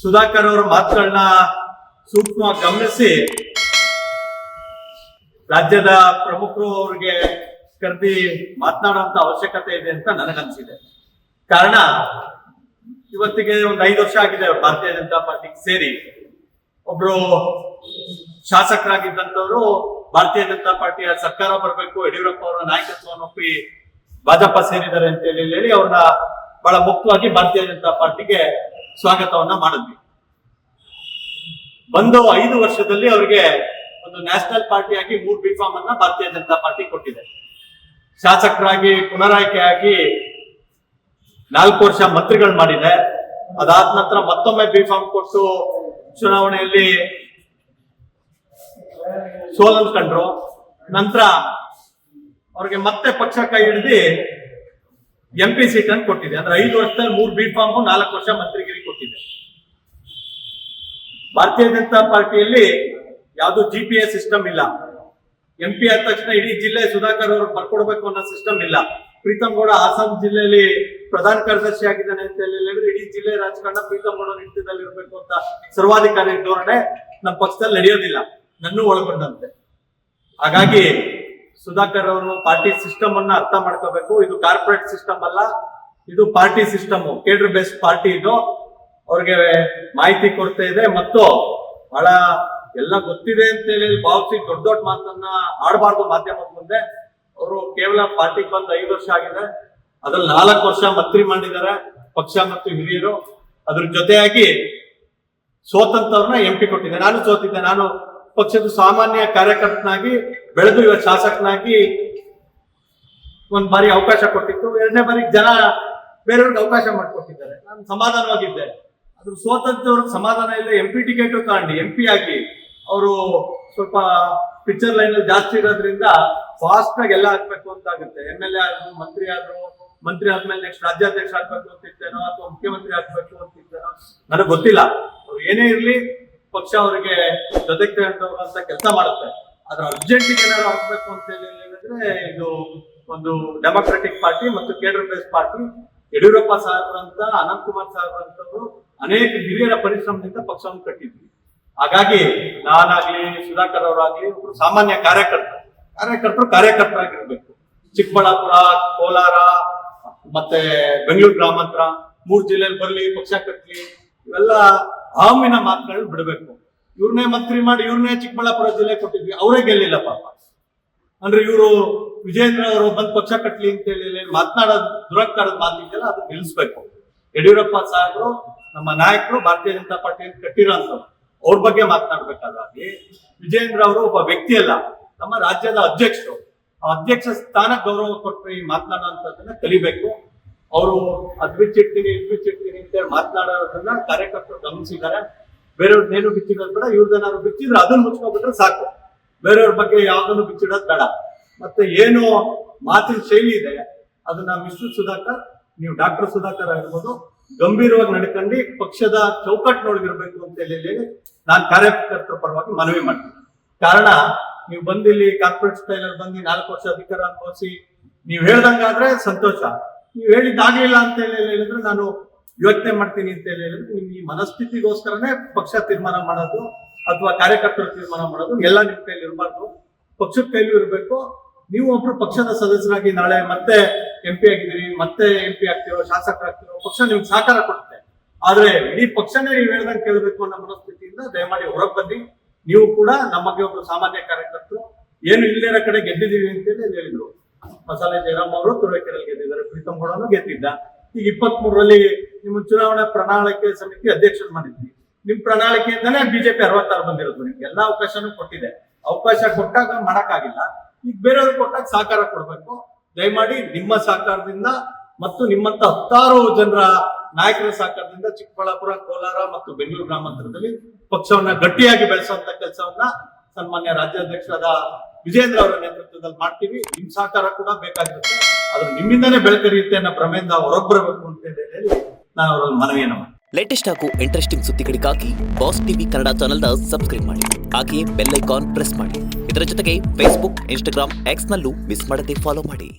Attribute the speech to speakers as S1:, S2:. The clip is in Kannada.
S1: ಸುಧಾಕರ್ ಅವರ ಮಾತುಗಳನ್ನ ಸೂಕ್ಷ್ಮವಾಗಿ ಗಮನಿಸಿ ರಾಜ್ಯದ ಪ್ರಮುಖರು ಅವ್ರಿಗೆ ಕರೆದಿ ಮಾತನಾಡುವಂತ ಅವಶ್ಯಕತೆ ಇದೆ ಅಂತ ನನಗನ್ಸಿದೆ. ಕಾರಣ ಇವತ್ತಿಗೆ ಒಂದು 5 ವರ್ಷ ಆಗಿದೆ ಅವರು ಭಾರತೀಯ ಜನತಾ ಪಾರ್ಟಿಗೆ ಸೇರಿ. ಒಬ್ರು ಶಾಸಕರಾಗಿದ್ದಂಥವ್ರು ಭಾರತೀಯ ಜನತಾ ಪಾರ್ಟಿಯ ಸರ್ಕಾರ ಬರಬೇಕು, ಯಡಿಯೂರಪ್ಪ ಅವರ ನಾಯಕತ್ವವನ್ನು ಒಪ್ಪಿ ಭಾಜಪ ಸೇರಿದ್ದಾರೆ ಅಂತ ಹೇಳಿ ಅವ್ರನ್ನ ಬಹಳ ಮುಕ್ತವಾಗಿ ಭಾರತೀಯ ಜನತಾ ಪಾರ್ಟಿಗೆ ಸ್ವಾಗತವನ್ನ ಮಾಡಿದ್ವಿ. ಬಂದು 5 ವರ್ಷದಲ್ಲಿ ಅವರಿಗೆ ಒಂದು ನ್ಯಾಷನಲ್ ಪಾರ್ಟಿಯಾಗಿ 3 ಬಿಫಾರ್ಮ್ ಅನ್ನ ಭಾರತೀಯ ಜನತಾ ಪಾರ್ಟಿ ಕೊಟ್ಟಿದೆ. ಶಾಸಕರಾಗಿ ಪುನರಾಯ್ಕೆಯಾಗಿ 4 ವರ್ಷ ಮಂತ್ರಿಗಳು ಮಾಡಿದೆ. ಅದಾದ ನಂತರ ಮತ್ತೊಮ್ಮೆ ಬಿಫಾರ್ಮ್ ಕೊಟ್ಟು ಚುನಾವಣೆಯಲ್ಲಿ ಸೋಲನ್ನು ಕಂಡ್ರು. ನಂತರ ಅವ್ರಿಗೆ ಮತ್ತೆ ಪಕ್ಷ ಕೈ ಹಿಡಿದು MP ಸೀಟ್ ಅನ್ನು ಕೊಟ್ಟಿದೆ. ಅಂದ್ರೆ 5 ವರ್ಷದಲ್ಲಿ 3 ಬಿಫಾರ್ಮ್ 4 ವರ್ಷ ಮಂತ್ರಿಗಿರಿ ಕೊಟ್ಟಿದೆ. ಭಾರತೀಯ ಜನತಾ ಪಾರ್ಟಿಯಲ್ಲಿ ಯಾವುದು GPA ಸಿಸ್ಟಮ್ ಇಲ್ಲ. MP ಆದ ತಕ್ಷಣ ಇಡೀ ಜಿಲ್ಲೆ ಸುಧಾಕರ್ ಅವರು ಬರ್ಕೊಡ್ಬೇಕು ಅನ್ನೋ ಸಿಸ್ಟಮ್ ಇಲ್ಲ. ಪ್ರೀತಮ್ ಗೌಡ ಹಾಸನ ಜಿಲ್ಲೆಯಲ್ಲಿ ಪ್ರಧಾನ ಕಾರ್ಯದರ್ಶಿ ಆಗಿದ್ದಾನೆ ಅಂತ ಹೇಳಿದ್ರೆ ಇಡೀ ಜಿಲ್ಲೆ ರಾಜಕಾರಣ ಪ್ರೀತಮ್ ಗೌಡ ನಿಟ್ಟಿನಲ್ಲಿ ಇರಬೇಕು ಅಂತ ಸರ್ವಾಧಿಕಾರಿ ಧೋರಣೆ ನಮ್ಮ ಪಕ್ಷದಲ್ಲಿ ನಡೆಯೋದಿಲ್ಲ, ನನ್ನೂ ಒಳಗೊಂಡಂತೆ. ಹಾಗಾಗಿ ಸುಧಾಕರ್ ಅವರು ಪಾರ್ಟಿ ಸಿಸ್ಟಮ್ ಅನ್ನ ಅರ್ಥ ಮಾಡ್ಕೋಬೇಕು. ಇದು ಕಾರ್ಪೊರೇಟ್ ಸಿಸ್ಟಮ್ ಅಲ್ಲ, ಇದು party system, cadre based party. ಇದು ಅವ್ರಿಗೆ ಮಾಹಿತಿ ಕೊಡ್ತಾ ಇದೆ ಮತ್ತು ಬಹಳ ಎಲ್ಲ ಗೊತ್ತಿದೆ ಅಂತ ಹೇಳಿ ಭಾವಿಸಿ ದೊಡ್ಡ ದೊಡ್ಡ ಮಾತನ್ನ ಆಡಬಾರ್ದು ಮಾಧ್ಯಮದ ಮುಂದೆ. ಅವರು ಕೇವಲ ಪಾರ್ಟಿಗೆ ಬಂದು 5 ವರ್ಷ ಆಗಿದೆ, ಅದ್ರಲ್ಲಿ 4 ವರ್ಷ ಮಂತ್ರಿ ಮಾಡಿದ್ದಾರೆ ಪಕ್ಷ ಮತ್ತು ಹಿರಿಯರು. ಅದ್ರ ಜೊತೆಯಾಗಿ ಸೋತಂತವ್ರನ್ನ MP ಕೊಟ್ಟಿದೆ. ನಾನು ಸೋತಿದ್ದೆ. ನಾನು ಪಕ್ಷದ ಸಾಮಾನ್ಯ ಕಾರ್ಯಕರ್ತನಾಗಿ ಬೆಳೆದು ಇವಾಗ ಶಾಸಕನಾಗಿ ಒಂದ್ ಬಾರಿ ಅವಕಾಶ ಕೊಟ್ಟಿತ್ತು, 2ನೇ ಬಾರಿಗೆ ಜನ ಬೇರೆಯವ್ರಿಗೆ ಅವಕಾಶ ಮಾಡಿಕೊಟ್ಟಿದ್ದಾರೆ. ನಾನು ಸಮಾಧಾನವಾಗಿದ್ದೆ. ಅದ್ರ ಸೋತಂತವ್ರಿಗೆ ಸಮಾಧಾನ ಇಲ್ಲ. MP ಟಿಕೆಟ್ ತಗೊಂಡು MP ಆಗಿ ಅವರು ಸ್ವಲ್ಪ ಪಿಕ್ಚರ್ ಲೈನ್ ಅಲ್ಲಿ ಜಾಸ್ತಿ ಇರೋದ್ರಿಂದ ಫಾಸ್ಟ್ ಆಗಿ ಎಲ್ಲ ಹಾಕ್ಬೇಕು ಅಂತ ಆಗುತ್ತೆ. MLA ಆದ್ರು, ಮಂತ್ರಿ ಆದ್ಮೇಲೆ ನೆಕ್ಸ್ಟ್ ರಾಜ್ಯಾಧ್ಯಕ್ಷ ಆಗ್ಬೇಕು ಅಂತಿರ್ತೇನೋ ಅಥವಾ ಮುಖ್ಯಮಂತ್ರಿ ಆಗ್ಬೇಕು ಅಂತಿರ್ತೇನೋ ನನಗೆ ಗೊತ್ತಿಲ್ಲ. ಅವ್ರು ಏನೇ ಇರ್ಲಿ ಪಕ್ಷ ಅವರಿಗೆ ಜೊತೆಗೆ ತಗೊಂಡಂತ ಕೆಲಸ ಮಾಡುತ್ತೆ. ಆದ್ರೆ ಅರ್ಜೆಂಟಿಗೆ ಏನಾದ್ರು ಆಗ್ಬೇಕು ಅಂತ ಹೇಳಿದ್ರೆ ಇದು ಒಂದು ಡೆಮೊಕ್ರೆಟಿಕ್ ಪಾರ್ಟಿ ಮತ್ತು ಕೇಡರ್ ಬೇಸ್ಡ್ ಪಾರ್ಟಿ. ಯಡಿಯೂರಪ್ಪ ಸಾಹೇಬ್ರಂತ, ಅನಂತ್ ಕುಮಾರ್ ಸಾಹೇಬ್ರಂತವ್ರು ಅನೇಕ ಹಿರಿಯರ ಪರಿಶ್ರಮದಿಂದ ಪಕ್ಷವನ್ನು ಕಟ್ಟಿದ್ವಿ. ಹಾಗಾಗಿ ನಾನಾಗ್ಲಿ ಸುಧಾಕರ್ ಅವರಾಗ್ಲಿ ಒಬ್ರು ಸಾಮಾನ್ಯ ಕಾರ್ಯಕರ್ತರಾಗಿರ್ಬೇಕು. ಚಿಕ್ಕಬಳ್ಳಾಪುರ, ಕೋಲಾರ ಮತ್ತೆ ಬೆಂಗಳೂರು ಗ್ರಾಮಾಂತರ 3 ಜಿಲ್ಲೆಯಲ್ಲಿ ಬರ್ಲಿ, ಪಕ್ಷ ಕಟ್ಲಿ, ಇವೆಲ್ಲ ಹಾಮಿನ ಮಾತುಗಳನ್ನ ಬಿಡಬೇಕು. ಇವ್ರನ್ನೇ ಮಂತ್ರಿ ಮಾಡಿ ಇವ್ರನ್ನೇ ಚಿಕ್ಕಬಳ್ಳಾಪುರ ಜಿಲ್ಲೆ ಕೊಟ್ಟಿದ್ವಿ, ಅವರೇ ಗೆಲ್ಲಿಲ್ಲ ಪಾಪ. ಅಂದ್ರೆ ಇವರು ವಿಜೇಂದ್ರ ಅವರು ಬಂದ್ ಪಕ್ಷ ಕಟ್ಲಿ ಅಂತ ಹೇಳಿ ಮಾತನಾಡೋದು ದುರಕ್ಕಾರದ ಮಾತಿದೆಯಲ್ಲ, ಅದು ನಿಲ್ಲಿಸ್ಬೇಕು. ಯಡಿಯೂರಪ್ಪ ಸಾಹೇಬರು ನಮ್ಮ ನಾಯಕರು, ಭಾರತೀಯ ಜನತಾ ಪಾರ್ಟಿಯನ್ನು ಕಟ್ಟಿರೋಂಥವ್ರು, ಅವ್ರ ಬಗ್ಗೆ ಮಾತನಾಡ್ಬೇಕಾಗಿ ವಿಜೇಂದ್ರ ಅವರು ಒಬ್ಬ ವ್ಯಕ್ತಿ ಅಲ್ಲ, ನಮ್ಮ ರಾಜ್ಯದ ಅಧ್ಯಕ್ಷರು. ಆ ಅಧ್ಯಕ್ಷ ಸ್ಥಾನಕ್ಕೆ ಗೌರವ ಕೊಟ್ಟು ಮಾತನಾಡುವಂಥದ್ದನ್ನ ಕಲಿಬೇಕು. ಅವರು ಅದ್ ಬಿಚ್ಚಿಡ್ತೀನಿ ಅಂತ ಹೇಳಿ ಮಾತನಾಡೋದನ್ನ ಕಾರ್ಯಕರ್ತರು ಗಮನಿಸಿದ್ದಾರೆ. ಬೇರೆಯವ್ರನ್ನೇನು ಬಿಚ್ಚಿಡೋದು ಬೇಡ, ಇವ್ರದೇನಾದ್ರು ಬಿಚ್ಚಿದ್ರೆ ಅದನ್ನ ಮುಚ್ಕೊಂಡ್ಬಿಟ್ರೆ ಸಾಕು. ಬೇರೆಯವ್ರ ಬಗ್ಗೆ ಯಾವ್ದನ್ನು ಬಿಚ್ಚಿಡೋದು ಬೇಡ. ಮತ್ತೆ ಏನು ಮಾತಿನ ಶೈಲಿ ಇದೆ ಅದನ್ನ ಮಿಸ್ಟರ್ ಸುಧಾಕರ್, ನೀವು ಡಾಕ್ಟರ್ ಸುಧಾಕರ್ ಆಗಿರ್ಬೋದು, ಗಂಭೀರವಾಗಿ ನಡ್ಕೊಂಡು ಪಕ್ಷದ ಚೌಕಟ್ಟಿನೊಳಗಿರ್ಬೇಕು ಅಂತ ಹೇಳಿ ನಾನು ಕಾರ್ಯಕರ್ತರ ಪರವಾಗಿ ಮನವಿ ಮಾಡ್ತೀನಿ. ಕಾರಣ ನೀವು ಬಂದಿಲ್ಲಿ ಕಾರ್ಪೊರೇಟ್ ಸ್ಟೈಲ್ ಅಲ್ಲಿ ಬಂದು 4 ವರ್ಷ ಅಧಿಕಾರ ಅನುಭವಿಸಿ ನೀವು ಹೇಳ್ದಂಗಾದ್ರೆ ಸಂತೋಷ. ನೀವು ಹೇಳಿದ್ದಾಗ್ಲಿಲ್ಲ ಅಂತ ಹೇಳಿದ್ರೆ ನಾನು ಯೋಚನೆ ಮಾಡ್ತೀನಿ ಅಂತ ಹೇಳಿದ್ರೆ ನಿಮ್ ಈ ಮನಸ್ಥಿತಿಗೋಸ್ಕರನೇ ಪಕ್ಷ ತೀರ್ಮಾನ ಮಾಡೋದು ಅಥವಾ ಕಾರ್ಯಕರ್ತರು ತೀರ್ಮಾನ ಮಾಡೋದು ಎಲ್ಲ ನಿಮ್ ಕೈಲಿ ಇರಬಾರ್ದು, ಪಕ್ಷದ ಕೈಲೂ ಇರಬೇಕು. ನೀವು ಒಬ್ರು ಪಕ್ಷದ ಸದಸ್ಯರಾಗಿ ನಾಳೆ ಮತ್ತೆ MP ಆಗಿದ್ದೀರಿ, ಮತ್ತೆ MP ಆಗ್ತಿರೋ, ಶಾಸಕರಾಗ್ತಿರೋ, ಪಕ್ಷ ನಿಮ್ಗೆ ಸಹಕಾರ ಕೊಡುತ್ತೆ. ಆದ್ರೆ ಇಡೀ ಪಕ್ಷನೇ ನೀವು ಹೇಳ್ದಂಗೆ ಕೇಳಬೇಕು ಅನ್ನೋ ಮನಸ್ಥಿತಿಯಿಂದ ದಯಮಾಡಿ ಹೊರಗೆ ಬನ್ನಿ. ನೀವು ಕೂಡ ನಮಗೆ ಒಬ್ರು ಸಾಮಾನ್ಯ ಕಾರ್ಯಕರ್ತರು, ಏನು ಇಲ್ಲದಿರೋ ಕಡೆ ಗೆದ್ದಿದ್ದೀವಿ ಅಂತೇಳಿ ಹೇಳಿದ್ರು. ಮಸಾಲೆ ಜಯರಾಮ್ ಅವರು ತುರುವೇಕೆರೆಯಲ್ಲಿ ಗೆದ್ದಿದ್ದಾರೆ, ಪ್ರೀತಮ್ ಗೌಡನು ಗೆದ್ದಿದ್ದ. ಈಗ 23ರಲ್ಲಿ ನಿಮ್ಮ ಚುನಾವಣಾ ಪ್ರಣಾಳಿಕೆ ಸಮಿತಿ ಅಧ್ಯಕ್ಷರು ಮಾಡಿದ್ವಿ. ನಿಮ್ ಪ್ರಣಾಳಿಕೆಯಿಂದನೇ BJP 66 ಬಂದಿರೋದು. ನಿಮ್ಗೆ ಎಲ್ಲಾ ಅವಕಾಶನೂ ಕೊಟ್ಟಿದೆ. ಅವಕಾಶ ಕೊಟ್ಟಾಗ ಮಾಡಕ್ಕಾಗಿಲ್ಲ, ಈಗ ಬೇರೆಯವ್ರಿಗೆ ಕೊಟ್ಟಾಗ ಸಹಕಾರ ಕೊಡ್ಬೇಕು. ದಯಮಾಡಿ ನಿಮ್ಮ ಸಹಕಾರದಿಂದ ಮತ್ತು ನಿಮ್ಮಂತ 10 ಜನರ ನಾಯಕರ ಸಹಕಾರದಿಂದ ಚಿಕ್ಕಬಳ್ಳಾಪುರ, ಕೋಲಾರ ಮತ್ತು ಬೆಂಗಳೂರು ಗ್ರಾಮಾಂತರದಲ್ಲಿ ಪಕ್ಷವನ್ನ ಗಟ್ಟಿಯಾಗಿ ಬೆಳೆಸುವಂತ ಕೆಲಸವನ್ನ ಸನ್ಮಾನ್ಯ ರಾಜ್ಯಾಧ್ಯಕ್ಷರಾದ ವಿಜೇಂದ್ರ ಅವರ ನೇತೃತ್ವದಲ್ಲಿ ಮಾಡ್ತೀವಿ. ನಿಮ್ ಸಹಕಾರ ಕೂಡ ಬೇಕಾಗಿರುತ್ತೆ. ಅದು ನಿಮ್ಮಿಂದನೇ ಬೆಳಕರಿಯುತ್ತೆ ಅನ್ನೋ ಭ್ರಮೆಯಿಂದ ಹೊರಗೆ ಬರಬೇಕು ಅಂತ ಹೇಳಿ ನಾನು ಅವರಲ್ಲಿ ಮನವಿಯನ್ನು ಮಾಡಿ.
S2: ಲೇಟೆಸ್ಟ್ ಹಾಗೂ ಇಂಟ್ರೆಸ್ಟಿಂಗ್ ಸುದ್ದಿಗಳಿಗಾಗಿ ಬಾಸ್ ಟಿವಿ ಕನ್ನಡ ಚಾನೆಲ್ನ ಸಬ್ಸ್ಕ್ರೈಬ್ ಮಾಡಿ. ಹಾಗೆಯೇ ಬೆಲ್ ಐಕಾನ್ ಪ್ರೆಸ್ ಮಾಡಿ. ಇದರ ಜೊತೆಗೆ ಫೇಸ್ಬುಕ್, ಇನ್ಸ್ಟಾಗ್ರಾಮ್, ಎಕ್ಸ್ ನಲ್ಲೂ ಮಿಸ್ ಮಾಡದೆ ಫಾಲೋ ಮಾಡಿ.